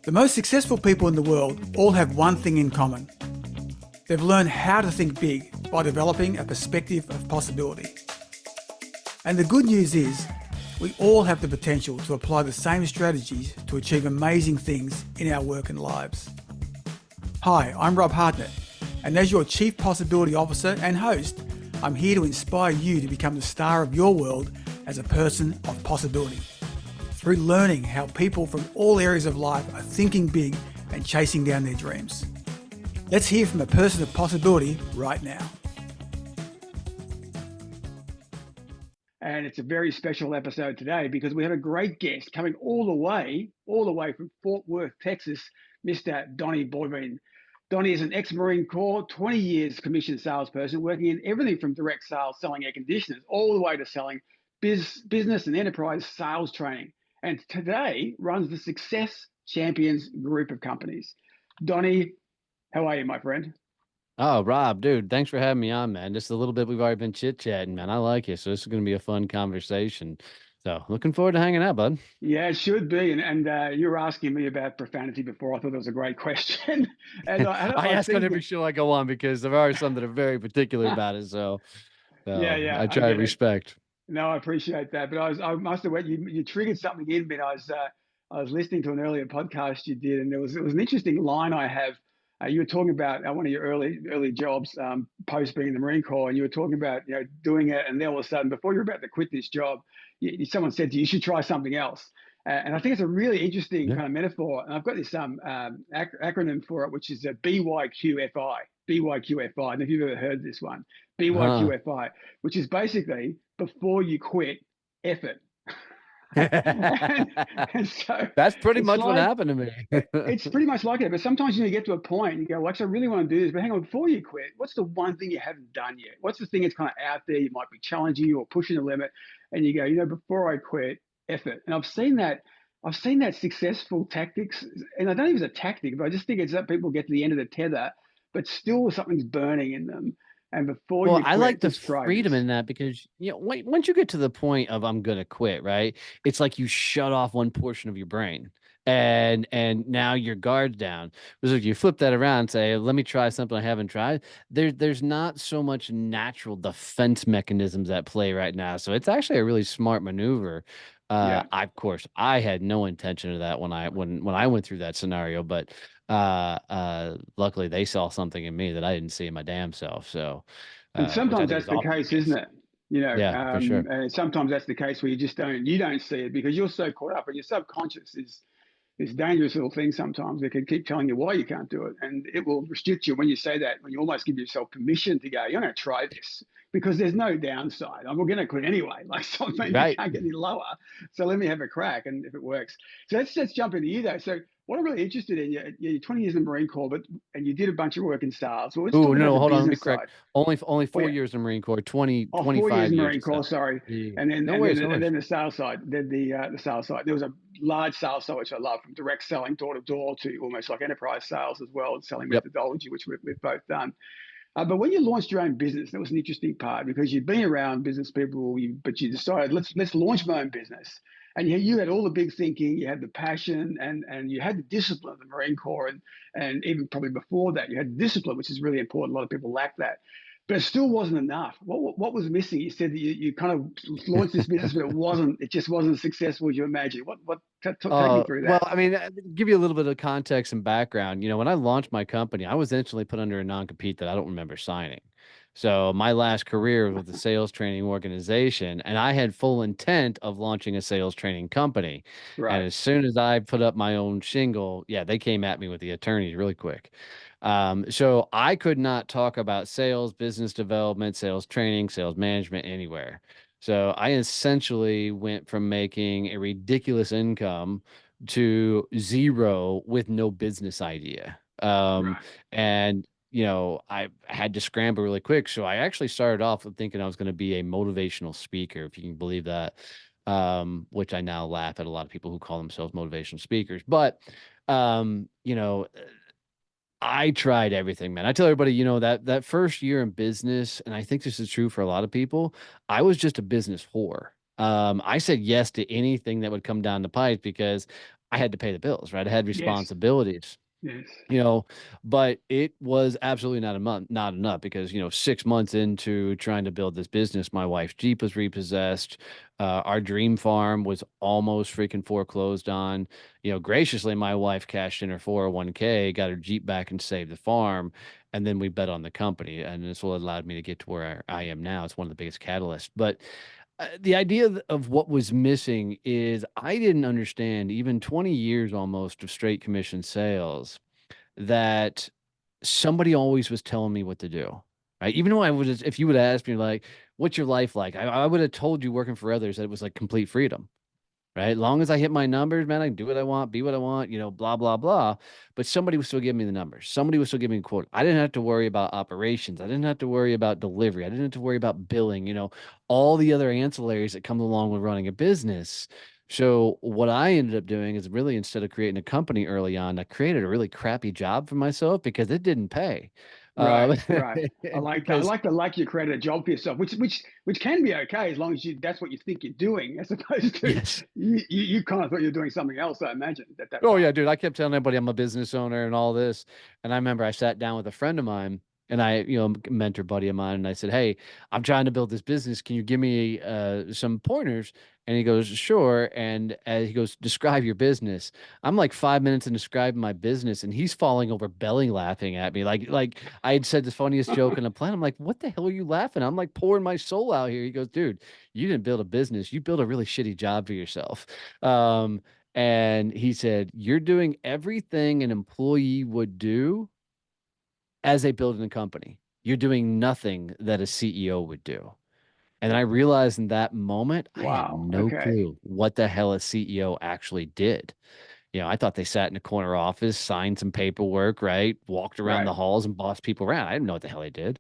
The most successful people in the world all have one thing in common. They've learned how to think big by developing a perspective of possibility. And the good news is, we all have the potential to apply the same strategies to achieve amazing things in our work and lives. Hi, I'm Rob Hartnett, and as your Chief Possibility Officer and host, I'm here to inspire you to become the star of your world as a person of possibility, through learning how people from all areas of life are thinking big and chasing down their dreams. Let's hear from a person of possibility right now. And it's a very special episode today because we have a great guest coming all the way from Fort Worth, Texas, Mr. Donnie Boivin. Donnie is an ex-Marine Corps, 20 years commissioned salesperson, working in everything from direct sales, selling air conditioners, all the way to selling business and enterprise sales training. And today runs the Success Champions group of companies. Donnie, how are you, my friend? Oh, Rob, dude, thanks for having me on, man. Just a little bit, we've already been chit-chatting, man. I like you. So this is going to be a fun conversation. So looking forward to hanging out, bud. Yeah, it should be. And you were asking me about profanity before. I thought that was a great question. And I I ask on think, every show I go on because there are some that are very particular about it. So, yeah, I I try to get it. respect. No, I appreciate that. But I must have went. You triggered something in me. And I was listening to an earlier podcast you did, and it was an interesting line I have. You were talking about one of your early jobs post being in the Marine Corps, and you were talking about doing it, and then all of a sudden, before you're about to quit this job, someone said to you, "You should try something else." And I think it's a really interesting Yeah. kind of metaphor. And I've got this acronym for it, which is a BYQFI. BYQFI. And if you've ever heard this one, Huh. BYQFI, which is basically before you quit, effort. and, and so That's pretty it's much what like, happened to me. it's pretty much like it. But sometimes you get to a point and you go, well, actually, I really want to do this. But hang on, before you quit, what's the one thing you haven't done yet? What's the thing that's kind of out there? You might be challenging you or pushing the limit. And you go, before I quit, effort. And I've seen that successful tactics. And I don't think it's a tactic, but I just think it's that people get to the end of the tether, but still something's burning in them. And before Well, you I like quit, the just try freedom this. in that because once you get to the point of I'm gonna quit, right? It's like you shut off one portion of your brain, and now your guard's down. Because if you flip that around and say, "Let me try something I haven't tried," there's not so much natural defense mechanisms at play right now. So it's actually a really smart maneuver. Yeah. Of course, I had no intention of that when I went through that scenario, but luckily they saw something in me that I didn't see in my damn self. So And which I sometimes think that's is the often case, the isn't case. it? Yeah, for sure. And sometimes that's the case where you don't see it because you're so caught up, and your subconscious is this dangerous little thing sometimes that can keep telling you why you can't do it. And it will restrict you when you say that, when you almost give yourself permission to go, you're going to try this because there's no downside. I'm going to quit anyway. Like something, you Right. can't get any lower. So let me have a crack. And if it works. So let's jump into you though. So what I'm really interested in, you're 20 years in the Marine Corps, and you did a bunch of work in sales. Well, let's Oh, talk about no, the hold on, let me business correct. side. Only Oh, four yeah. years in the Marine Corps, 20, Oh, 4 years 25 Marine years. Corps, So sorry. yeah. And then No and worries, then no and worries. then the sales side, then the sales side. There was a large sales side which I love, from direct selling door to door to almost like enterprise sales as well, and selling Yep. methodology, which we've both done. But when you launched your own business, that was an interesting part because you'd been around business people, but you decided let's launch my own business. And you had all the big thinking, you had the passion, and you had the discipline of the Marine Corps, and even probably before that, you had discipline, which is really important. A lot of people lack that, but it still wasn't enough. What was missing? You said that you kind of launched this business, but it just wasn't as successful as you imagined. Take me through Well, that. I mean, give you a little bit of context and background. When I launched my company, I was instantly put under a non-compete that I don't remember signing. So my last career was with a sales training organization, and I had full intent of launching a sales training company. And Right. as soon as I put up my own shingle, yeah, they came at me with the attorneys really quick. So I could not talk about sales, business development, sales training, sales management anywhere. So I essentially went from making a ridiculous income to zero with no business idea. Right. And I had to scramble really quick. So I actually started off with thinking I was going to be a motivational speaker, if you can believe that. Which I now laugh at a lot of people who call themselves motivational speakers. But um, you know, I tried everything, man. I tell everybody, that first year in business, and I think this is true for a lot of people, I was just a business whore. I said yes to anything that would come down the pipe because I had to pay the bills, right? I had Yes. responsibilities, Yes. you know, but it was absolutely not enough because, 6 months into trying to build this business, my wife's Jeep was repossessed. Our dream farm was almost freaking foreclosed on. Graciously, my wife cashed in her 401k, got her Jeep back and saved the farm. And then we bet on the company. And this what allowed me to get to where I am now. It's one of the biggest catalysts. But the idea of what was missing is I didn't understand, even 20 years almost of straight commission sales, that somebody always was telling me what to do. Right. Even though if you would have asked me, like, what's your life like? I would have told you working for others that it was like complete freedom. Right. As long as I hit my numbers, man, I can do what I want, be what I want, blah, blah, blah. But somebody was still giving me the numbers. Somebody was still giving me a quote. I didn't have to worry about operations. I didn't have to worry about delivery. I didn't have to worry about billing, all the other ancillaries that come along with running a business. So what I ended up doing is, really, instead of creating a company early on, I created a really crappy job for myself because it didn't pay. Right, Um, right. I like that. I because like you created a job for yourself, which can be okay as long as that's what you think you're doing, as opposed to yes. you kind of thought you were doing something else. I imagine at that Oh time. yeah, dude. I kept telling everybody I'm a business owner and all this. And I remember I sat down with a friend of mine and mentor buddy of mine, and I said, "Hey, I'm trying to build this business. Can you give me some pointers?" And he goes, "Sure." And he goes, "Describe your business." I'm like 5 minutes in describing my business, and he's falling over belly laughing at me. Like I had said the funniest joke in the plan. I'm like, "What the hell are you laughing at?" I'm like pouring my soul out here. He goes, "Dude, you didn't build a business. You built a really shitty job for yourself." Um, and he said, "You're doing everything an employee would do as they build a company. You're doing nothing that a CEO would do." And I realized in that moment, I had Wow. no Okay. clue what the hell a CEO actually did. I thought they sat in a corner office, signed some paperwork, right? Walked around Right. the halls and bossed people around. I didn't know what the hell they did.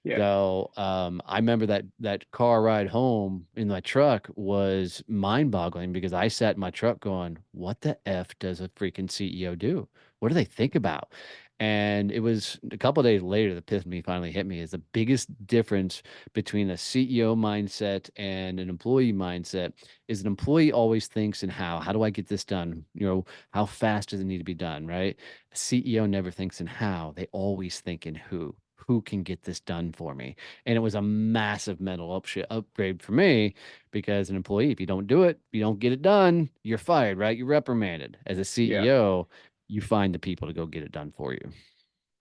Yeah. So I remember that car ride home in my truck was mind-boggling because I sat in my truck going, "What the F does a freaking CEO do? What do they think about?" And it was a couple of days later the epiphany finally hit me is the biggest difference between a CEO mindset and an employee mindset is an employee always thinks in how do I get this done? How fast does it need to be done, right? A CEO never thinks in how, they always think in who. Who can get this done for me? And it was a massive mental upgrade for me because an employee, if you don't do it, you don't get it done, you're fired, right? You're reprimanded. As a Yeah. CEO, you find the people to go get it done for you.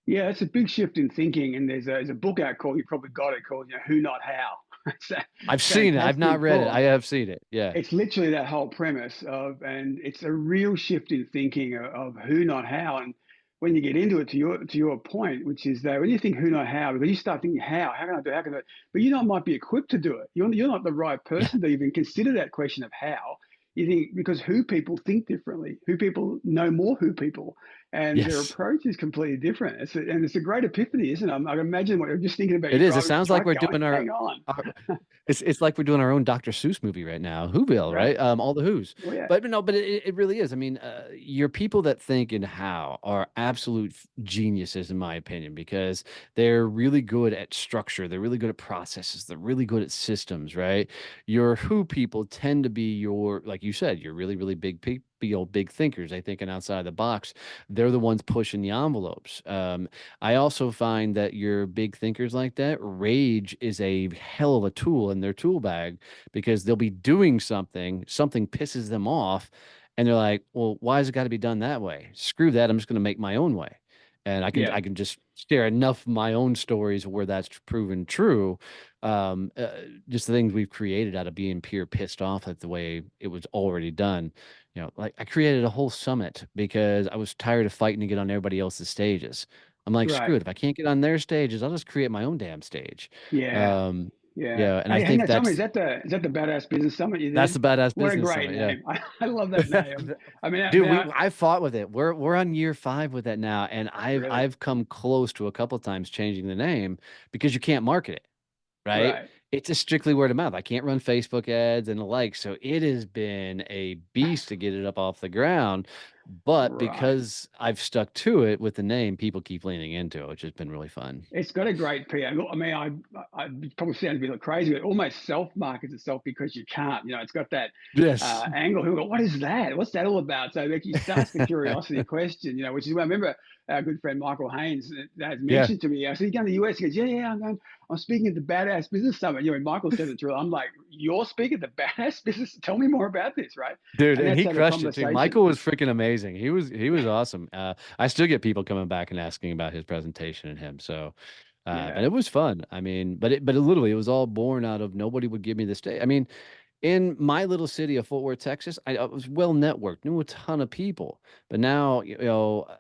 Yeah. It's a big shift in thinking, and there's a book out called, you probably got it, called, Who Not How. It's a I've seen it. I've not fantastic read it. I book. have seen it. Yeah. It's literally that whole premise of, and it's a real shift in thinking of who, not how. And when you get into it, to your point, which is that when you think who, not how, because you start thinking how can I do, how can I, but you might be equipped to do it. You're not the right Yeah. person to even consider that question of how. You think because who people think differently, who people know more who people, and their Yes. approach is completely different. It's a great epiphany, isn't it? I can imagine what you're just thinking about. You It is. It driving the sounds like truck, we're going, doing hang on. our it's like we're doing our own Dr. Seuss movie right now. Whoville, Right. right? All the Who's. Oh yeah. But no, but it really is. I mean, your people that think in how are absolute geniuses, in my opinion, because they're really good at structure. They're really good at processes. They're really good at systems, right? Your who people tend to be like you said, you're really, really big people. Big thinkers, they thinking outside the box. They're the ones pushing the envelopes. I also find that your big thinkers like that, rage is a hell of a tool in their tool bag because they'll be doing something pisses them off, and they're like, "Well, why has it got to be done that way? Screw that! I'm just going to make my own way." And I can Yeah. I can just share enough of my own stories where that's proven true. Um, uh, just the things we've created out of being pure pissed off at the way it was already done. Like I created a whole summit because I was tired of fighting to get on everybody else's stages. I'm like, screw Right. it. If I can't get on their stages, I'll just create my own damn stage. Yeah. Um, Yeah. yeah, and I Hey, hang think on. Tell me, that's is that the Badass Business Summit you that's did? the badass What a business great summit. Yeah. name. I love that name. I Dude, mean, I fought with it. We're on year 5 with that now, and I've really, I've come close to a couple of times changing the name because you can't market it, right? right. It's just strictly word of mouth. I can't run Facebook ads and the like, so it has been a beast to get it up off the ground. But Right. because I've stuck to it with the name, people keep leaning into it, which has been really fun. It's got a great PR. Look, I mean, I probably sound a bit crazy, but it almost self markets itself because you can't. You know, it's got that Yes. angle. Who go, what is that? What's that all about? So it actually starts the curiosity question. You know, which is where I remember our good friend Michael Haynes has Yeah. mentioned to me. I said, "You going to the US?" He goes, "Yeah, yeah, I'm going. I'm speaking at the Badass Business Summit." You know, when Michael said it through, I'm like, "You're speaking at the Badass Business? Tell me more about this, right?" Dude, And and that's he how the crushed it too. conversation. Michael was freaking amazing. He was awesome. I still get people coming back and asking about his presentation and him. So, but Yeah, it was fun. I mean, but it literally it was all born out of nobody would give me this day. I mean, in my little city of Fort Worth, Texas, I was well networked, knew a ton of people. But now,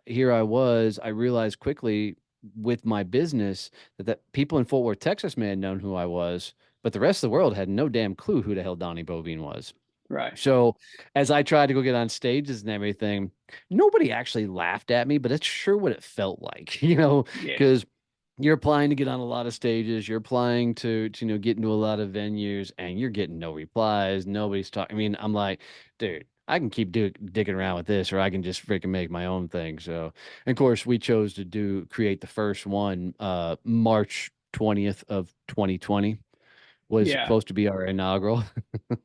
here I was, I realized quickly with my business that people in Fort Worth, Texas may have known who I was, but the rest of the world had no damn clue who the hell Donnie Boivin was. right. So as I tried to go get on stages and everything, nobody actually laughed at me, but that's sure what it felt like, Yes. because you're applying to get on a lot of stages, you're applying to get into a lot of venues, and you're getting no replies. Nobody's talking. I mean, I'm like, dude, I can keep digging around with this, or I can just freaking make my own thing. So, and of course, we chose to create the first one, March 20th of 2020 was Yeah. supposed to be our inaugural.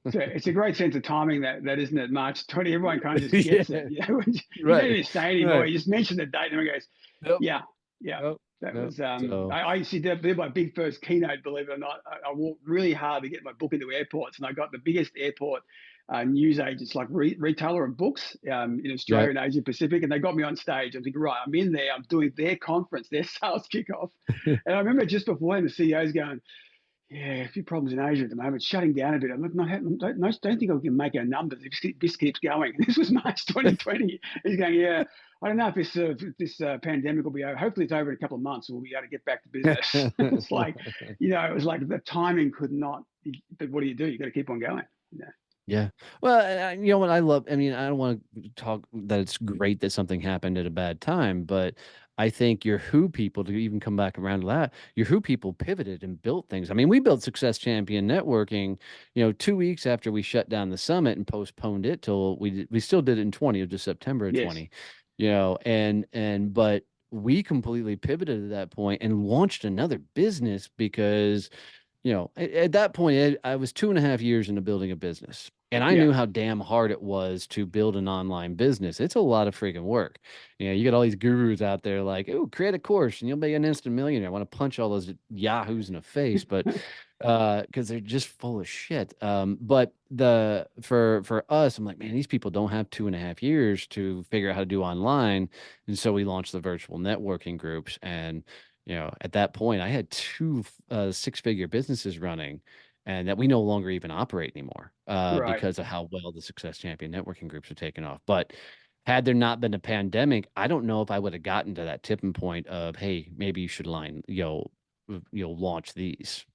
It's a great sense of timing that isn't it March 20. Everyone kind of just Yeah, gets it. You know, you don't right, even say anymore. right. You just mention the date and everyone goes, Yep, yeah, yeah. yep, That yep. was So I used to did my big first keynote, believe it or not. I walked really hard to get my book into airports, and I got the biggest airport news agents like retailer of books in yeah. Australia and Asia Pacific, and they got me on stage. I'm thinking, right, I'm in there, I'm doing their conference, their sales kickoff. And I remember just before the CEO's going, yeah, a few problems in Asia at the moment, shutting down a bit. I'm not, don't think I can make our numbers if this keeps going. This was March 2020. He's going, yeah, I don't know if this pandemic will be over. Hopefully, it's over in a couple of months. We'll be able to get back to business. It's like, it was like the timing could not. But what do? You got to keep on going. Yeah. Yeah. Well, you know what I love? I mean, I don't want to talk that it's great that something happened at a bad time, but I think your Who people, to even come back around to that, your Who people pivoted and built things. I mean, we built Success Champion Networking, 2 weeks after we shut down the summit and postponed it till we still did it in 20, it was just September of Yes. 20, but we completely pivoted at that point and launched another business because at that point, I was 2.5 years into building a business, and I Yeah. knew how damn hard it was to build an online business. It's a lot of freaking work. You got all these gurus out there like, oh, create a course and you'll be an instant millionaire. I want to punch all those yahoos in the face, but because they're just full of shit. But for us, I'm like, man, these people don't have 2.5 years to figure out how to do online, and so we launched the virtual networking groups and at that point, I had two six-figure businesses running, and that we no longer even operate anymore Right. because of how well the Success Champion networking groups are taking off. But had there not been a pandemic, I don't know if I would have gotten to that tipping point of, hey, maybe you should launch these.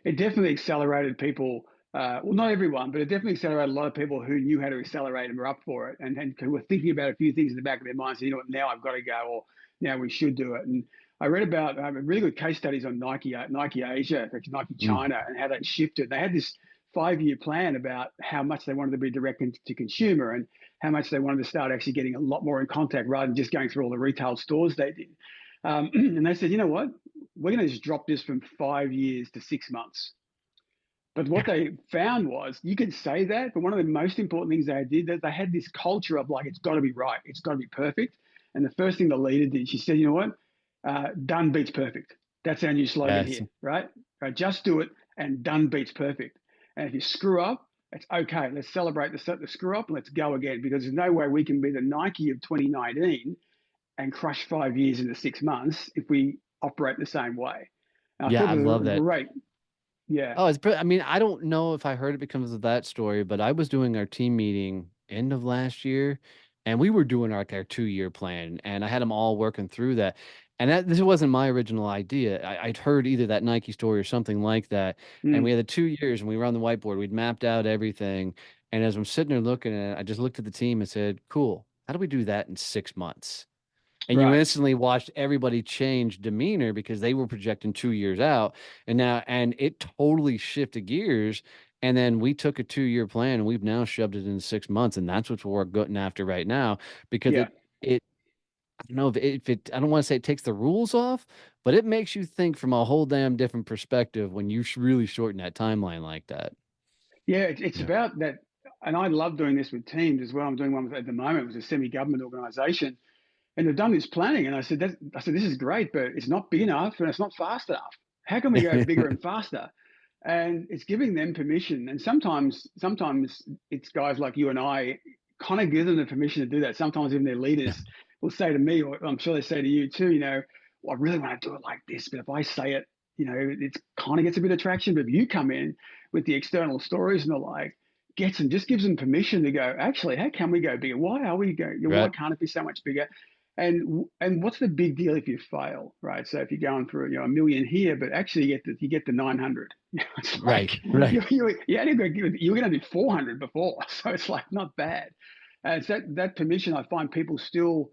It definitely accelerated people. Well, not everyone, but it definitely accelerated a lot of people who knew how to accelerate and were up for it, and who were thinking about a few things in the back of their minds. So, you know what? Now I've got to go, or now we should do it. And I read about really good case studies on Nike, Nike Asia, Nike Mm. China, and how they shifted. They had this 5 year plan about how much they wanted to be direct to consumer and how much they wanted to start actually getting a lot more in contact rather than just going through all the retail stores they did. And they said, you know what? We're going to just drop this from 5 years to 6 months. But what Yeah. they found was you could say that, but one of the most important things they did that they had this culture of like it's got to be right, it's got to be perfect. And the first thing the leader did, she said, you know what, done beats perfect. That's our new slogan Yes. here, right? Just do it, and done beats perfect. And if you screw up, it's okay. Let's celebrate the screw up and let's go again because there's no way we can be the Nike of 2019 and crush 5 years into 6 months if we operate the same way. And I Yeah, thought I it was love a that. great, yeah. Oh, I mean, I don't know if I heard it because of that story, but I was doing our team meeting end of last year, and we were doing our 2 year plan, and I had them all working through that. And this wasn't my original idea. I'd heard either that Nike story or something like that. And we Mm, had the 2 years, and we were on the whiteboard. We'd mapped out everything. And as I'm sitting there looking at it, I just looked at the team and said, "Cool. How do we do that in 6 months?" And you right. instantly watched everybody change demeanor because they were projecting 2 years out, and it totally shifted gears. And then we took a 2-year plan and we've now shoved it in 6 months. And that's what we're going after right now because Yeah. it, I don't know if it, I don't want to say it takes the rules off, but it makes you think from a whole damn different perspective when you really shorten that timeline like that. Yeah, it's Yeah. about that. And I love doing this with teams as well. I'm doing one at the moment. It was a semi-government organization, and they've done this planning. And I said, this is great, but it's not big enough and it's not fast enough. How can we go bigger and faster? And it's giving them permission. And sometimes it's guys like you and I kind of give them the permission to do that. Sometimes even their Yeah. leaders will say to me, or I'm sure they say to you too, well, I really want to do it like this, but if I say it, it kind of gets a bit of traction. But if you come in with the external stories and the like, just gives them permission to go, actually, how can we go bigger? Why are we going? Why Right. can't it be so much bigger? And what's the big deal if you fail, right? So if you're going for a million here, but actually you get the 900, it's Right. like Right. you're going to do 400 before, so it's like not bad. And it's that permission. I find people still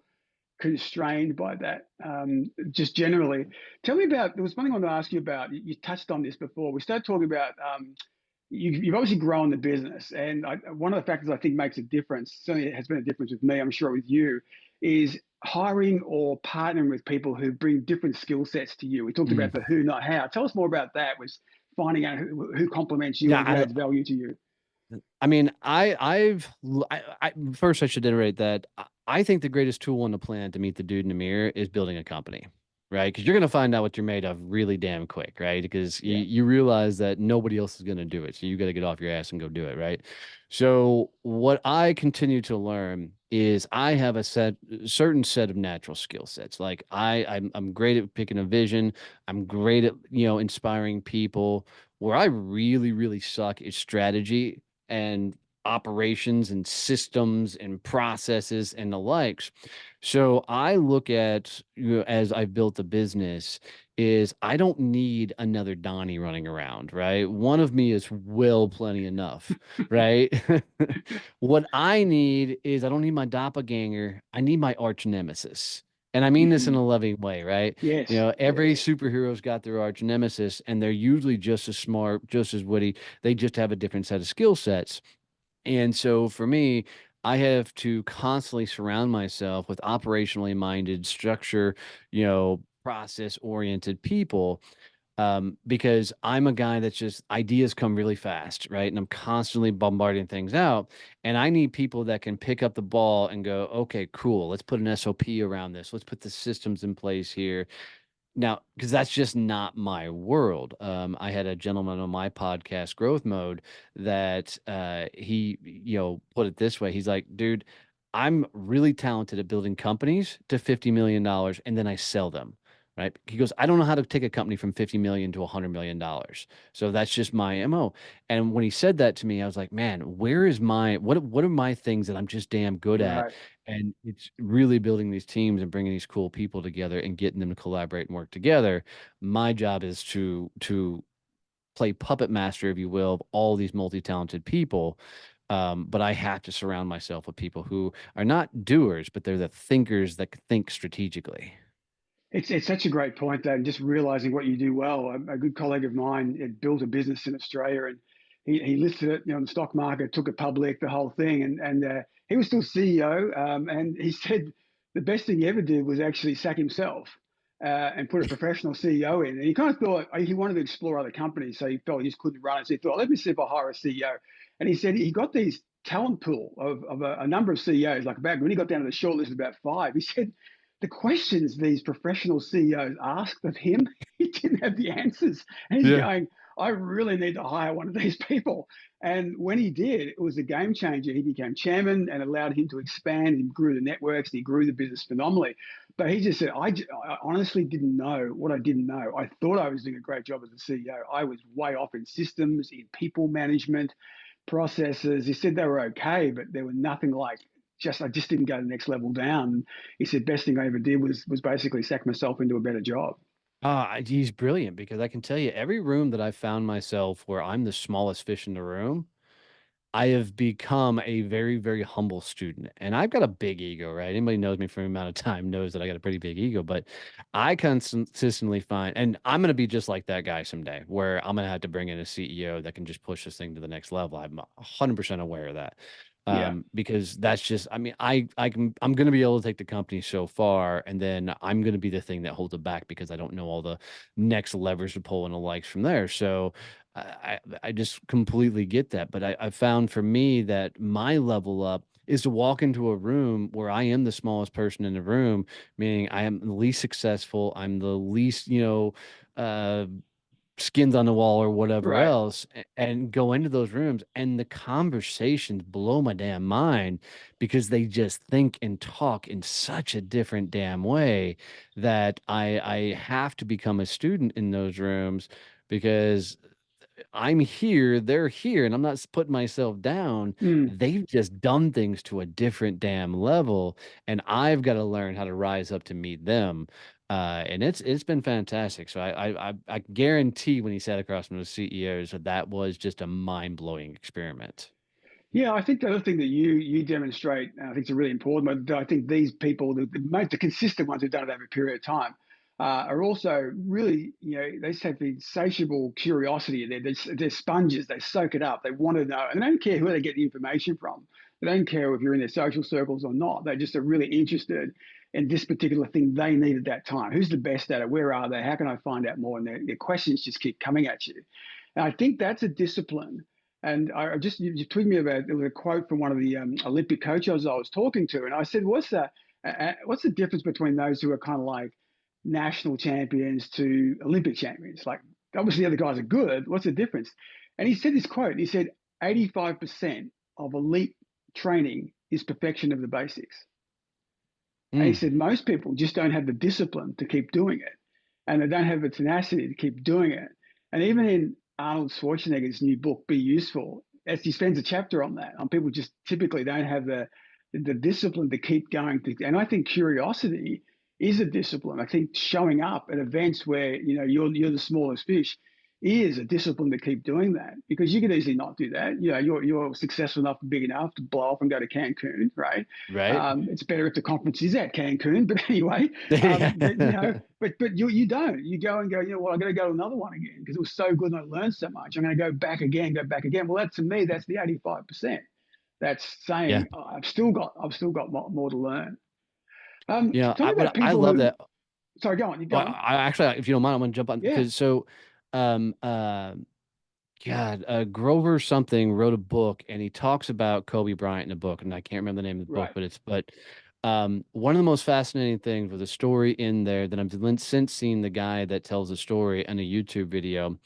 constrained by that. Just generally, tell me about. There was something I wanted to ask you about. You touched on this before. We started talking about. You've obviously grown the business, and one of the factors I think makes a difference. Certainly, it has been a difference with me. I'm sure with you, is hiring or partnering with people who bring different skill sets to you. We talked Mm. about the who, not how. Tell us more about that. Was finding out who complements you Yeah. and who adds value to you. I mean, first I should iterate that I think the greatest tool on the planet to meet the dude in the mirror is building a company, right? Because you're going to find out what you're made of really damn quick, right? Because Yeah. you realize that nobody else is going to do it. So you got to get off your ass and go do it, right? So what I continue to learn is I have certain set of natural skill sets. Like I'm great at picking a vision. I'm great at, inspiring people. Where I really, really suck is strategy and operations and systems and processes and the likes. So I look at, as I've built a business, is I don't need another Donnie running around, right? One of me is well plenty enough, right? What I need is I don't need my doppelganger. I need my arch nemesis. And I mean this in Hmm. a loving way, right? Yes. Every Yes. superhero's got their arch nemesis, and they're usually just as smart, just as witty. They just have a different set of skill sets. And so for me, I have to constantly surround myself with operationally minded, process oriented people, because I'm a guy that's just ideas come really fast, right? And I'm constantly bombarding things out. And I need people that can pick up the ball and go, okay, cool. Let's put an SOP around this. Let's put the systems in place here. Now, because that's just not my world. I had a gentleman on my podcast, Growth Mode, that he, put it this way. He's like, dude, I'm really talented at building companies to $50 million and then I sell them. Right. He goes, I don't know how to take a company from 50 million to $100 million. So that's just my MO. And when he said that to me, I was like, man, where is what are my things that I'm just damn good at? Right. And it's really building these teams and bringing these cool people together and getting them to collaborate and work together. My job is to play puppet master, if you will, of all these multi-talented people. But I have to surround myself with people who are not doers, but they're the thinkers that think strategically. It's such a great point, that, and just realizing what you do well. A good colleague of mine had built a business in Australia, and he listed it, in the stock market, took it public, the whole thing, and he was still CEO. And he said the best thing he ever did was actually sack himself and put a professional CEO in. And he kind of thought he wanted to explore other companies, so he felt he just couldn't run it. So he thought, let me see if I hire a CEO. And he said he got these talent pool of a number of CEOs, like about when he got down to the short list of about five. He said the questions these professional CEOs asked of him, he didn't have the answers. And he's Yeah. going, I really need to hire one of these people. And when he did, it was a game changer. He became chairman and allowed him to expand. He grew the networks, he grew the business phenomenally. But he just said, I honestly didn't know what I didn't know. I thought I was doing a great job as a CEO. I was way off in systems, in people management, processes. He said they were okay, but they were nothing like I just didn't go the next level down. He said best thing I ever did was basically sack myself into a better job. He's brilliant because I can tell you every room that I found myself where I'm the smallest fish in the room, I have become a very, very humble student. And I've got a big ego, right? Anybody knows me for an amount of time knows that I got a pretty big ego, but I consistently find, and I'm going to be just like that guy someday, where I'm going to have to bring in a CEO that can just push this thing to the next level. I'm 100% aware of that. Yeah. Because that's just, I mean, I'm going to be able to take the company so far, and then I'm going to be the thing that holds it back because I don't know all the next levers to pull and the likes from there. So I just completely get that. But I found for me that my level up is to walk into a room where I am the smallest person in the room, meaning I am the least successful. I'm the least, skins on the wall or whatever Right. else, and go into those rooms and the conversations blow my damn mind because they just think and talk in such a different damn way that I have to become a student in those rooms because I'm here, they're here, and I'm not putting myself down. Mm. They've just done things to a different damn level, and I've got to learn how to rise up to meet them. And it's been fantastic. So I guarantee when he sat across from those CEOs that that was just a mind blowing experiment. Yeah, I think the other thing that you demonstrate, and I think it's really important, but I think these people, the consistent ones who've done it over a period of time, are also really, they just have the insatiable curiosity. They're sponges. They soak it up. They want to know, and they don't care who they get the information from. They don't care if you're in their social circles or not. They just are really interested in this particular thing they need at that time. Who's the best at it? Where are they? How can I find out more? And their questions just keep coming at you. And I think that's a discipline. And you tweeted me about, there was a quote from one of the Olympic coaches I was talking to, and I said, what's the difference between those who are kind of like national champions to Olympic champions? Like, obviously the other guys are good. What's the difference? And he said this quote. He said, 85% of elite training is perfection of the basics. And he Mm, said most people just don't have the discipline to keep doing it, and they don't have the tenacity to keep doing it. And even in Arnold Schwarzenegger's new book, Be Useful, as he spends a chapter on that, on people just typically don't have the discipline to keep going. And I think curiosity is a discipline. I think showing up at events where you're the smallest fish is a discipline to keep doing that, because you could easily not do that. You're successful enough and big enough to blow up and go to Cancun, right? right? It's better if the conference is at Cancun, but anyway, Yeah. but you don't. You go and go. Well, I'm going to go to another one again because it was so good and I learned so much. I'm going to go back again, go back again. Well, to me, that's the 85%. That's Yeah. saying, oh, I've still got more to learn. Tell me about I people love who. that. Sorry, go on. You go Well, on. I actually, if you don't mind, I'm gonna jump on Yeah. because um, uh, God, Grover something wrote a book and he talks about Kobe Bryant in the book, and I can't remember the name of the book, Right. but one of the most fascinating things with a story in there that I've since seen the guy that tells the story in a YouTube video.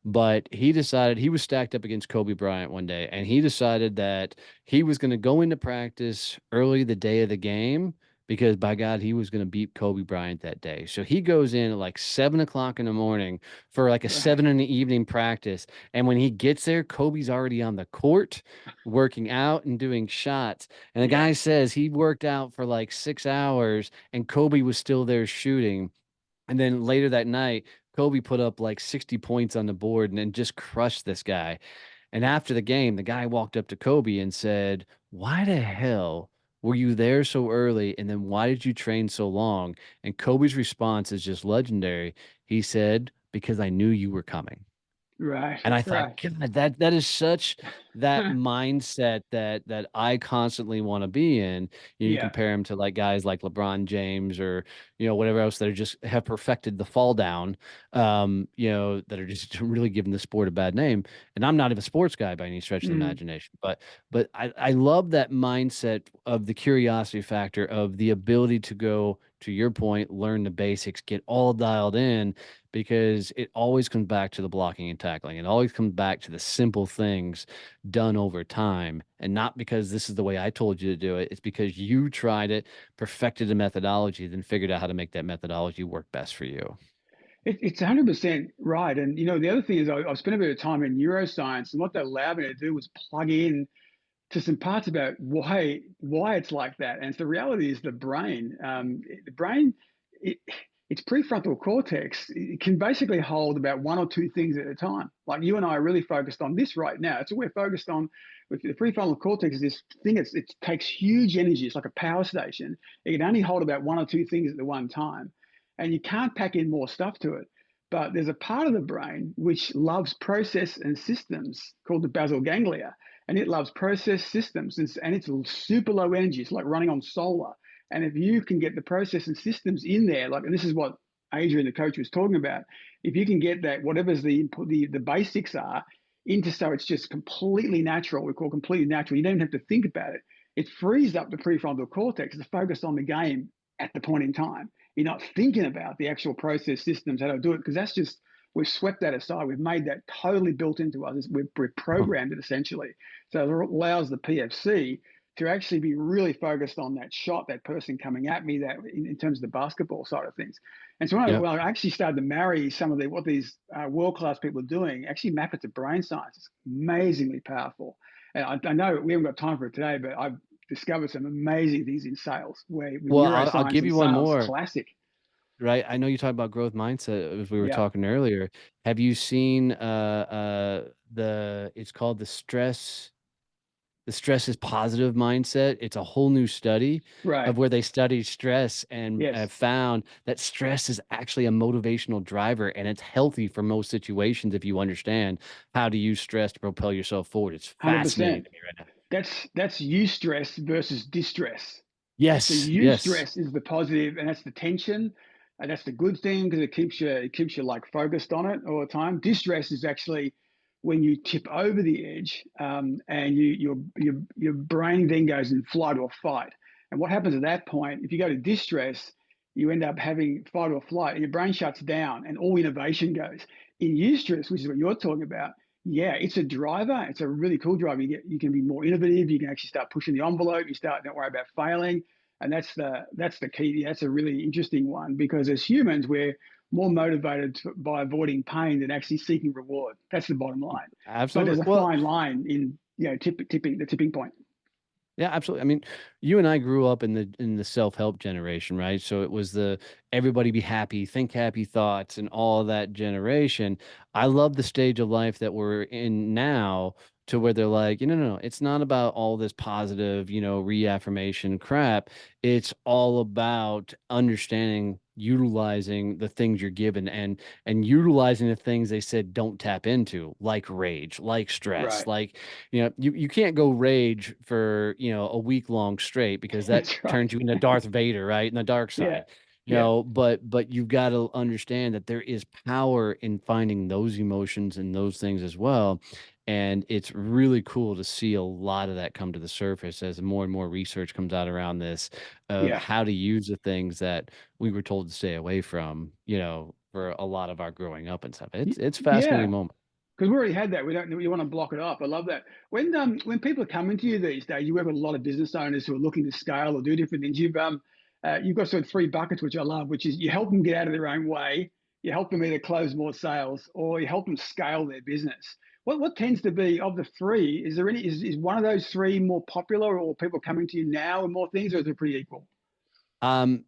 But he decided he was stacked up against Kobe Bryant one day, and he decided that he was going to go into practice early the day of the game because by God, he was going to beat Kobe Bryant that day. So he goes in at like 7 o'clock in the morning for like a Right. 7 in the evening practice. And when he gets there, Kobe's already on the court working out and doing shots. And the Yeah. guy says he worked out for like 6 hours and Kobe was still there shooting. And then later that night, Kobe put up like 60 points on the board and then just crushed this guy. And after the game, the guy walked up to Kobe and said, "Why the hell were you there so early? And then why did you train so long?" And Kobe's response is just legendary. He said, "Because I knew you were coming." Right. And I thought, Right. God, that is such that mindset that I constantly want to be in. You Yeah. compare him to like guys like LeBron James or whatever else that are just have perfected the fall down, that are just really giving the sport a bad name. And I'm not even a sports guy by any stretch of the Mm. imagination, but I love that mindset of the curiosity factor of the ability to go to your point, learn the basics, get all dialed in because it always comes back to the blocking and tackling. It always comes back to the simple things done over time. And not because this is the way I told you to do it. It's because you tried it, perfected a methodology, then figured out how to make that methodology work best for you. It's 100% right. And, the other thing is I've spent a bit of time in neuroscience, and what that allowed me to do was plug in to some parts about why it's like that. And the reality is the brain. The brain, it, its prefrontal cortex, it can basically hold about one or two things at a time. Like you and I are really focused on this right now. It's what we're focused on. With the prefrontal cortex is this thing. It takes huge energy. It's like a power station. It can only hold about one or two things at the one time, and you can't pack in more stuff to it. But there's a part of the brain which loves process and systems called the basal ganglia, and it loves process systems, and it's super low energy. It's like running on solar. And if you can get the process and systems in there, like, and this is what Adrian, the coach, was talking about, if you can get that, whatever's the basics are, into so it's just completely natural, we call completely natural, you don't even have to think about it. It frees up the prefrontal cortex to focus on the game at the point in time. You're not thinking about the actual process systems, how to do it, because that's just, we've swept that aside. We've made that totally built into us. We've programmed it essentially. So it allows the PFC to actually be really focused on that shot, that person coming at me, that in terms of the basketball side of things. And so when I actually started to marry some of what these world-class people are doing, actually map it to brain science. It's amazingly powerful. And I know we haven't got time for it today, but I've discovered some amazing things in sales where with Well, I'll neuroscience give and you one sales, more, classic. right? I know you talked about growth mindset as we were Yeah, talking earlier. Have you seen it's called the stress is positive mindset? It's a whole new study right. of where they studied stress and Yes, have found that stress is actually a motivational driver, and it's healthy for most situations if you understand how to use stress to propel yourself forward. It's fascinating 100%. to me right now. That's eustress versus distress. So Yes, yes. eustress is the positive, and that's the tension, and that's the good thing because it keeps you like focused on it all the time. Distress is actually when you tip over the edge, and your brain then goes in flight or fight. And what happens at that point? If you go to distress, you end up having fight or flight, and your brain shuts down, and all innovation goes. In eustress, which is what you're talking about, yeah, it's a driver. It's a really cool driver. You can be more innovative. You can actually start pushing the envelope. You start don't worry about failing, and that's the key. That's a really interesting one because as humans, we're more motivated by avoiding pain than actually seeking reward. That's the bottom line. But there's Absolutely. a Well, fine line in tipping the tipping point. yeah, absolutely. I mean, you and I grew up in the self-help generation, right? So it was the everybody be happy, think happy thoughts and all of that generation. I love the stage of life that we're in now to where they're like, no, it's not about all this positive, reaffirmation crap. It's all about understanding, utilizing the things you're given and utilizing the things they said don't tap into, like rage, like stress, Right. like you can't go rage for, a week long straight because that That's right. turns you into Darth Vader, right? In the dark Yeah. side. Yeah. But you've got to understand that there is power in finding those emotions and those things as well. And it's really cool to see a lot of that come to the surface as more and more research comes out around this of Yeah. how to use the things that we were told to stay away from, for a lot of our growing up and stuff. It's a fascinating Yeah. moment. Because we already had that. We don't. You want to block it off. I love that. When people are coming to you these days, you have a lot of business owners who are looking to scale or do different things. You've got sort of three buckets, which I love, which is you help them get out of their own way, you help them either close more sales, or you help them scale their business. What tends to be of the three? Is there any? Is one of those three more popular, or people coming to you now and more things, or is it pretty equal? Um,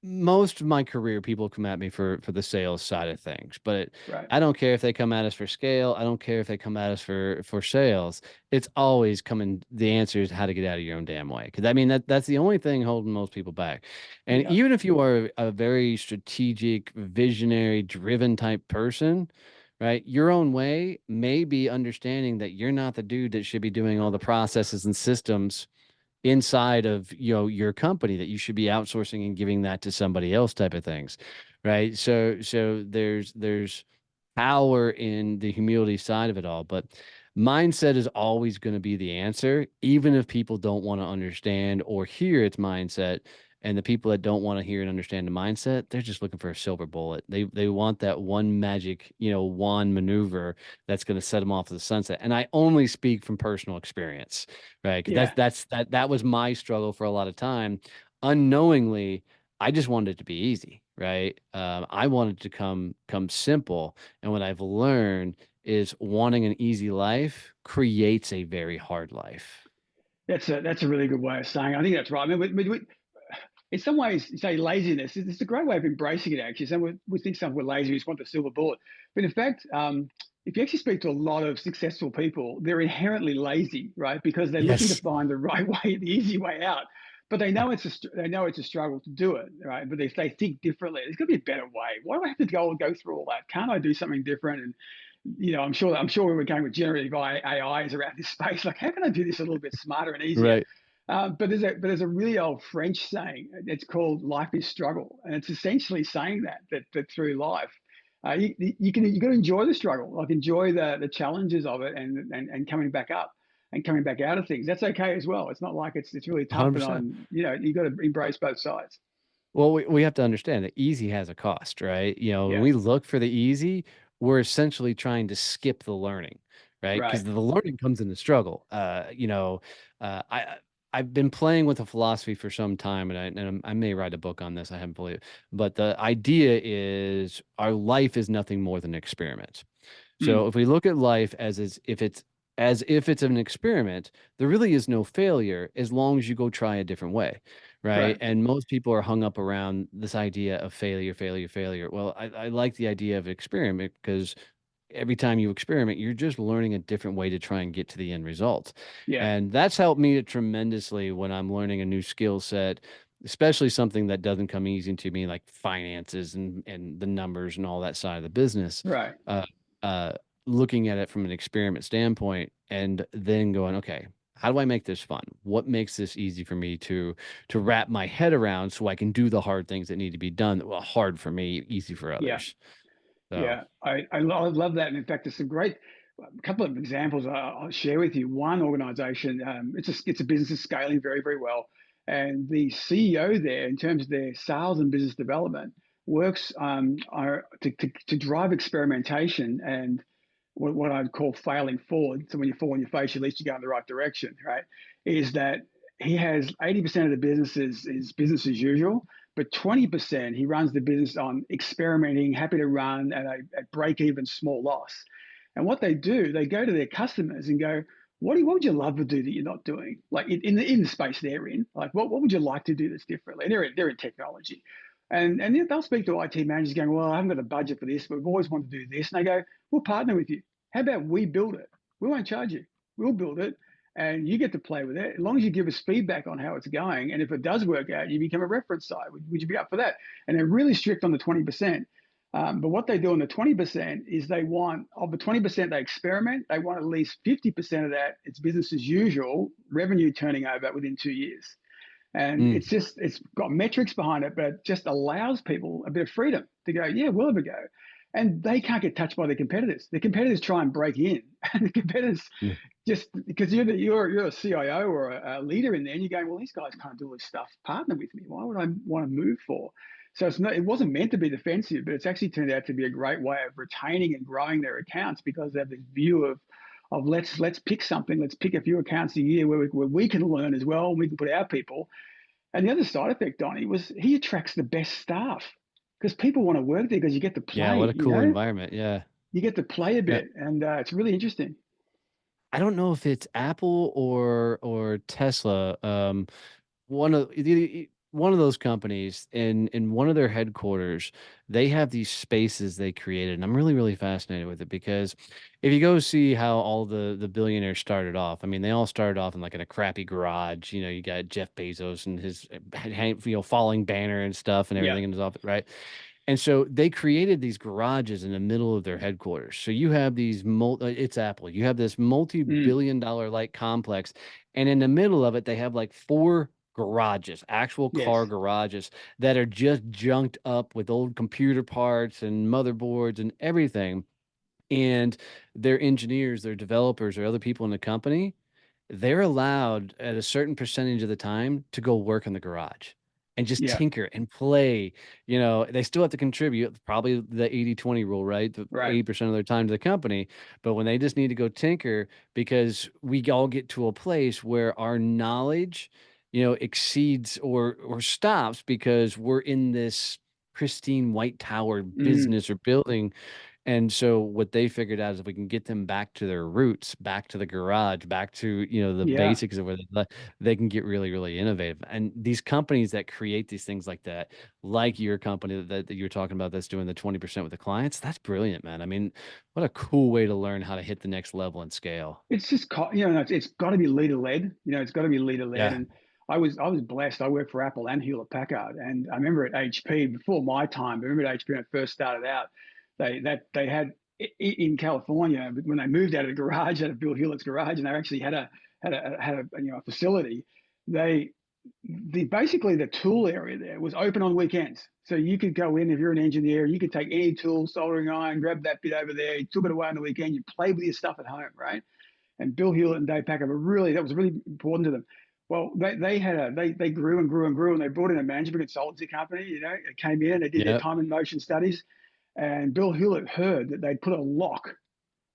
Most of my career, people come at me for the sales side of things, but Right. I don't care if they come at us for scale. I don't care if they come at us for sales. It's always coming. The answer is how to get out of your own damn way. Because I mean that's the only thing holding most people back. And Yeah. even if you are a very strategic, visionary, driven type person, right? Your own way may be understanding that you're not the dude that should be doing all the processes and systems inside of your company, that you should be outsourcing and giving that to somebody else, type of things, right? So there's power in the humility side of it all, but mindset is always going to be the answer, even if people don't want to understand or hear its mindset. And the people that don't want to hear and understand the mindset, they're just looking for a silver bullet. They want that one magic, wand maneuver that's going to set them off to the sunset. And I only speak from personal experience, right? Because Yeah. that was my struggle for a lot of time. Unknowingly, I just wanted it to be easy, right? I wanted to come simple, and what I've learned is wanting an easy life creates a very hard life. That's a really good way of saying it. I think that's right. I mean, in some ways, you say laziness. It's a great way of embracing it. Actually, some we think some we're lazy, we just want the silver bullet. But in fact, if you actually speak to a lot of successful people, they're inherently lazy, right? Because they're looking to Yes. find the right way, the easy way out. But they know it's a struggle to do it, right? But if they think differently, there's got to be a better way. Why do I have to go through all that? Can't I do something different? And I'm sure we were going with generative AIs around this space. Like, how can I do this a little bit smarter and easier? Right. But there's a really old French saying. It's called "Life is struggle," and it's essentially saying that through life, you got to enjoy the struggle, like enjoy the challenges of it, and coming back up and coming back out of things. That's okay as well. It's not like it's really tough, and 100%. you got to embrace both sides. Well, we have to understand that easy has a cost, right? When Yeah, we look for the easy, we're essentially trying to skip the learning, right? Because right. the learning comes in the struggle. I've been playing with a philosophy for some time, and I may write a book on this. I haven't fully, but the idea is our life is nothing more than an experiment. So Mm, if we look at life as if it's an experiment, there really is no failure as long as you go try a different way, right? right. And most people are hung up around this idea of failure, failure, failure. Well, I like the idea of experiment because every time you experiment, you're just learning a different way to try and get to the end result. Yeah, And that's helped me tremendously when I'm learning a new skill set, especially something that doesn't come easy to me, like finances and the numbers and all that side of the business. right. Uh, uh, Looking at it from an experiment standpoint and then going, okay, how do I make this fun? What makes this easy for me to wrap my head around so I can do the hard things that need to be done? Well, hard for me, easy for Yeah. others. So, Yeah, I love that. And in fact, there's a couple of examples I'll share with you. One organization, it's a business that's scaling very, very well. And the CEO there, in terms of their sales and business development, works to drive experimentation and what I'd call failing forward. So when you fall on your face, at least you go in the right direction, right? Is that he has 80% of the business is business as usual, but 20% he runs the business on experimenting, happy to run at a break even small loss. And what they do, they go to their customers and go, what would you love to do that you're not doing? Like in the space they're in, like what would you like to do that's differently? And they're in technology. And they'll speak to IT managers going, well, I haven't got a budget for this, but we've always wanted to do this. And they go, we'll partner with you. How about we build it? We won't charge you. We'll build it and you get to play with it as long as you give us feedback on how it's going. And if it does work out, you become a reference site. Would you be up for that? And they're really strict on the 20%. But what they do on the 20% is they want, of the 20% they experiment, they want at least 50% of that, it's business as usual, revenue turning over within 2 years. And mm, it's got metrics behind it, but it just allows people a bit of freedom to go, yeah, we'll have a go. And they can't get touched by their competitors. The competitors try and break in, and the competitors yeah, just because you're a CIO or a leader in there, and you're going, well, these guys can't do all this stuff. Partner with me. Why would I want to move for? So it wasn't meant to be defensive, but it's actually turned out to be a great way of retaining and growing their accounts because they have this view of let's pick something, let's pick a few accounts a year where we can learn as well, and we can put our people. And the other side effect, Donnie, was he attracts the best staff because people want to work there because you get to yeah, play, what a cool environment. Yeah. you get to play a Yeah. bit, and it's really interesting. I don't know if it's Apple or Tesla. One of those companies in one of their headquarters, they have these spaces they created, and I'm really really fascinated with it because if you go see how all the billionaires started off, I mean, they all started off in like in a crappy garage. You got Jeff Bezos and his falling banner and stuff and Yeah. everything in his office, right? And so they created these garages in the middle of their headquarters. So you have it's Apple. You have this Mm, multi-billion dollar like complex, and in the middle of it, they have like four garages, actual car yes. garages that are just junked up with old computer parts and motherboards and everything. And their engineers, their developers, or other people in the company, they're allowed at a certain percentage of the time to go work in the garage and just Yeah. tinker and play. They still have to contribute probably the 80-20 rule, right? The Right. 80% of their time to the company. But when they just need to go tinker, because we all get to a place where our knowledge, exceeds or stops because we're in this pristine white tower Mm, business or building And so what they figured out is if we can get them back to their roots, back to the garage, back to, the Yeah. basics of where they can get really, really innovative. And these companies that create these things like that, like your company that you're talking about that's doing the 20% with the clients, that's brilliant, man. I mean, what a cool way to learn how to hit the next level and scale. It's just, it's got to be leader led. It's got to be leader led. Yeah. And I was blessed. I worked for Apple and Hewlett Packard, and I remember at HP before my time. I remember at HP when I first started out, they had in California when they moved out of the garage, out of Bill Hewlett's garage, and they actually had a facility. They basically the tool area there was open on weekends. So you could go in if you're an engineer, you could take any tool, soldering iron, grab that bit over there, you took it away on the weekend, you play with your stuff at home, right? And Bill Hewlett and Dave Packer that was really important to them. Well, they grew and grew and grew, and they brought in a management consultancy company. It came in and they did their Yep. time and motion studies. And Bill Hewlett heard that they'd put a lock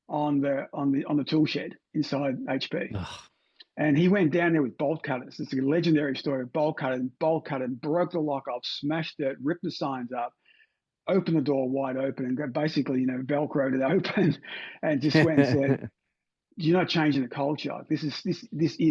on the tool shed inside HP. Ugh. And he went down there with bolt cutters. It's a legendary story of bolt cutting, broke the lock off, smashed it, ripped the signs up, opened the door wide open, and basically, velcroed it open, and just went and said, "You're not changing the culture. This is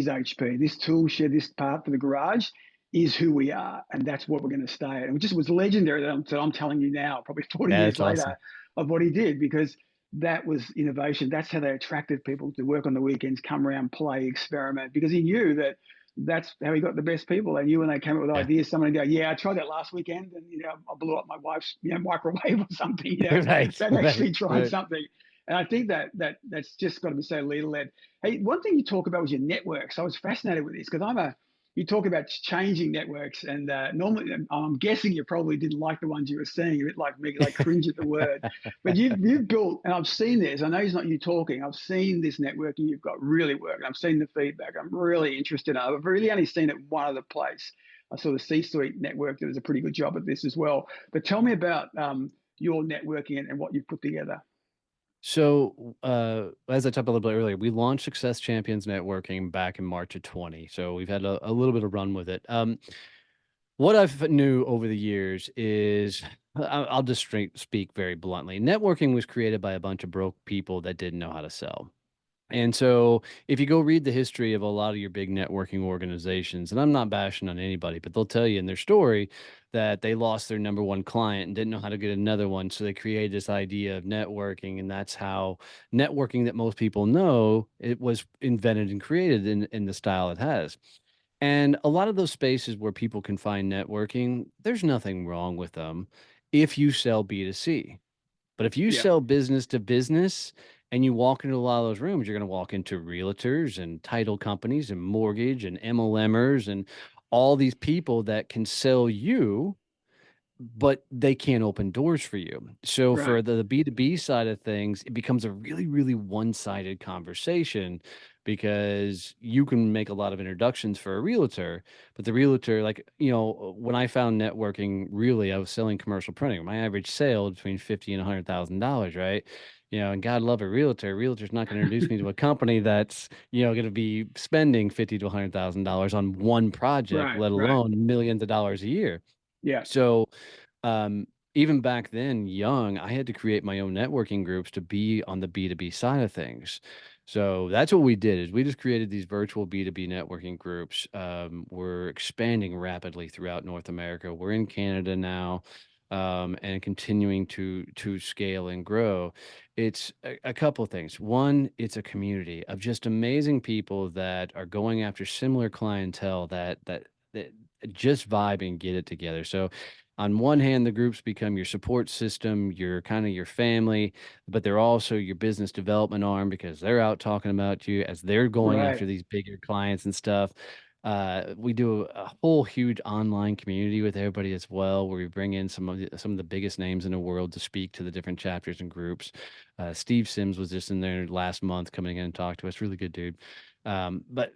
HP. This tool shed, this part for the garage, is who we are, and that's what we're going to stay at." And it just was legendary that I'm telling you now, probably 40 Yeah, years that's awesome. later, of what he did, because that was innovation. That's how they attracted people to work on the weekends, come around, play, experiment, because he knew that that's how he got the best people. They knew when they came up with Yeah. ideas, someone would go, "Yeah, I tried that last weekend, and I blew up my wife's microwave or something." Right. They'd actually Right. tried Right. something. And I think that's just got to be so leader led. Hey, one thing you talk about was your networks. I was fascinated with this because you talk about changing networks, and normally I'm guessing you probably didn't like the ones you were seeing, a bit like me, like cringe at the word. But you've built, and I've seen this. I know it's not you talking. I've seen this networking you've got really work. I've seen the feedback. I'm really interested in it. I've really only seen it one other place. I saw the C-suite network that does a pretty good job at this as well. But tell me about your networking and what you've put together. So, as I talked a little bit earlier, we launched Success Champions Networking back in March of 20. So we've had a little bit of run with it. What I've knew over the years is, I'll just speak very bluntly. Networking was created by a bunch of broke people that didn't know how to sell. And so if you go read the history of a lot of your big networking organizations, and I'm not bashing on anybody, but they'll tell you in their story that they lost their number one client and didn't know how to get another one. So they created this idea of networking. And that's how networking that most people know, it was invented and created in the style it has. And a lot of those spaces where people can find networking, there's nothing wrong with them if you sell B2C. But if you Yeah, sell business to business and you walk into a lot of those rooms, you're going to walk into realtors and title companies and mortgage and MLMers and all these people that can sell you, but they can't open doors for you. So right, for the B2B side of things, it becomes a really, really one-sided conversation because you can make a lot of introductions for a realtor, but the realtor, like, when I found networking, really, I was selling commercial printing. My average sale between 50 and $100,000, right? And God love a realtor. A realtor's not going to introduce me to a company that's, going to be spending 50 to $100,000 on one project, let right. alone millions of dollars a year. Yeah, So, even back then, young, I had to create my own networking groups to be on the B2B side of things. So that's what we did is we just created these virtual B2B networking groups. We're expanding rapidly throughout North America. We're in Canada now, and continuing to scale and grow. It's a couple of things. One, it's a community of just amazing people that are going after similar clientele that just vibe and get it together. So on one hand, the groups become your support system, your kind of your family, but they're also your business development arm because they're out talking about you as they're going right. after these bigger clients and stuff. We do a whole huge online community with everybody as well, where we bring in some of the biggest names in the world to speak to the different chapters and groups. Steve Sims was just in there last month, coming in and talk to us. Really good dude. But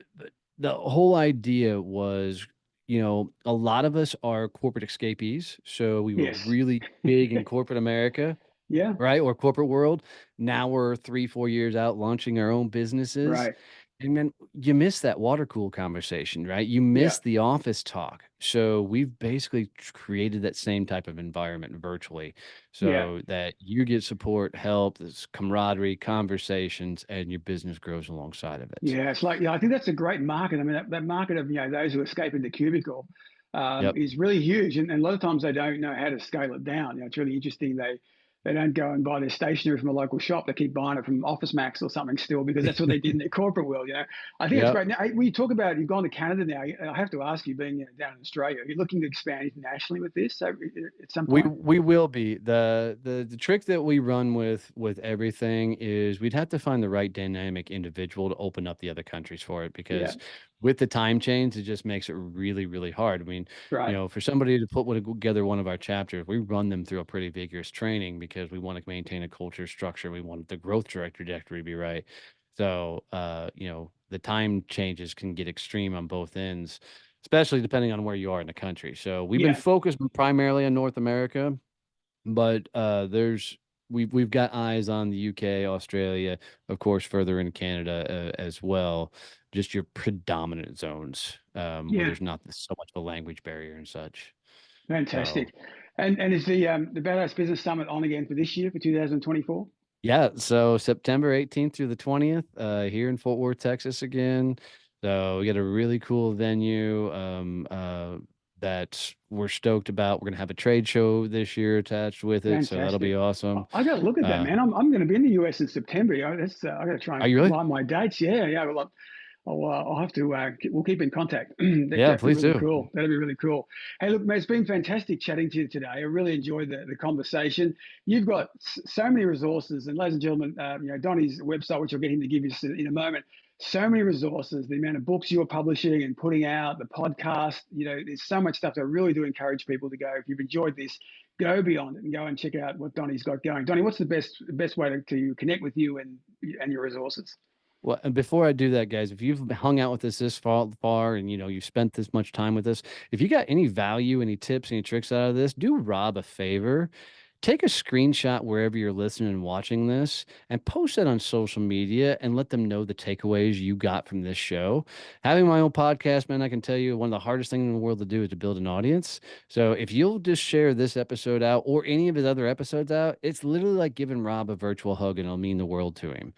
the whole idea was, a lot of us are corporate escapees. So we were Yes. really big in corporate America, Yeah. right? Or corporate world. Now we're 3, 4 years out launching our own businesses. Right. And then you miss that water cool conversation, right? You Yeah. miss the office talk. So we've basically created that same type of environment virtually Yeah. so that you get support, help, this camaraderie, conversations, and your business grows alongside of it. Yeah, it's like, yeah, I think that's a great market. I mean, that market of, those who escape in the cubicle Yep. is really huge. And a lot of times they don't know how to scale it down. It's really interesting. They don't go and buy their stationery from a local shop. They keep buying it from Office Max or something still, because that's what they did in their corporate world. I think it's Yep. great. Now, when you talk about you've gone to Canada now, I have to ask you, being down in Australia, are you looking to expand internationally with this at some We point? we will be. The trick that we run with everything is we'd have to find the right dynamic individual to open up the other countries for it, Yeah, because with the time change, it just makes it really, really hard. I mean, right. for somebody to put together one of our chapters, we run them through a pretty vigorous training because we want to maintain a culture structure. We want the growth trajectory to be right. So, the time changes can get extreme on both ends, especially depending on where you are in the country. So we've been Yeah. focused primarily on North America, but we've got eyes on the UK, Australia, of course, further in Canada as well. Just your predominant zones where Yeah. there's not so much of a language barrier and such. So Fantastic. And is the Badass Business Summit on again for this year, for 2024? yeah, so September 18th through the 20th, here in Fort Worth, Texas again. So we got a really cool venue that we're stoked about. We're gonna have a trade show this year attached with it, so that'll Fantastic. be awesome. I got to look at that, Uh, man. I'm going to be in the US in September. I got to try are and you really? line my dates. Yeah, yeah. Well, I'll have to. We'll keep in contact. That's Yeah, definitely please really do. cool. That'll be really cool. Hey, look, man, it's been fantastic chatting to you today. I really enjoyed the conversation. You've got so many resources, and ladies and gentlemen, Donnie's website, which I'll get him to give you in a moment. So many resources, the amount of books you're publishing and putting out, the podcast. There's so much stuff that I really do encourage people to go. If you've enjoyed this, go beyond it and go and check out what Donnie's got going. Donnie, what's the best way to connect with you and your resources? Well, and before I do that, guys, if you've hung out with us this far and you've spent this much time with us, if you got any value, any tips, any tricks out of this, do Rob a favor. Take a screenshot wherever you're listening and watching this and post that on social media and let them know the takeaways you got from this show. Having my own podcast, man, I can tell you one of the hardest things in the world to do is to build an audience. So if you'll just share this episode out or any of his other episodes out, it's literally like giving Rob a virtual hug and it'll mean the world to him.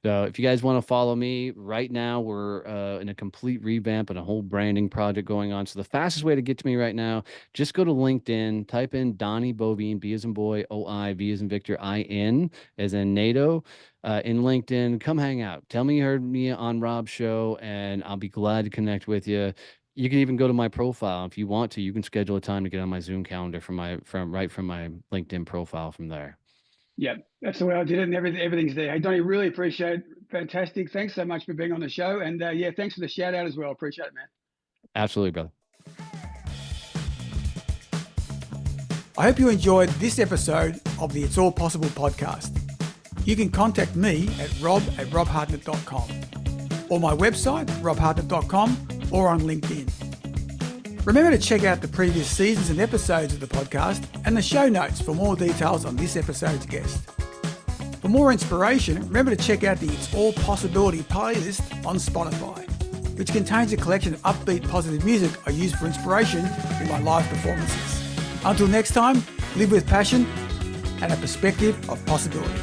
So if you guys want to follow me right now, we're in a complete revamp and a whole branding project going on. So the fastest way to get to me right now, just go to LinkedIn, type in Donnie Boivin, B as in boy, O-I, V as in Victor, I-N as in NATO, in LinkedIn. Come hang out. Tell me you heard me on Rob's show, and I'll be glad to connect with you. You can even go to my profile if you want to. You can schedule a time to get on my Zoom calendar from my LinkedIn profile from there. Yeah, that's the way I did it, and everything's there. Hey, Donnie, really appreciate it. Fantastic. Thanks so much for being on the show. And thanks for the shout out as well. Appreciate it, man. Absolutely, brother. I hope you enjoyed this episode of the It's All Possible podcast. You can contact me at rob@robhartnett.com or my website, robhartnett.com, or on LinkedIn. Remember to check out the previous seasons and episodes of the podcast and the show notes for more details on this episode's guest. For more inspiration, remember to check out the It's All Possibility playlist on Spotify, which contains a collection of upbeat, positive music I use for inspiration in my live performances. Until next time, live with passion and a perspective of possibility.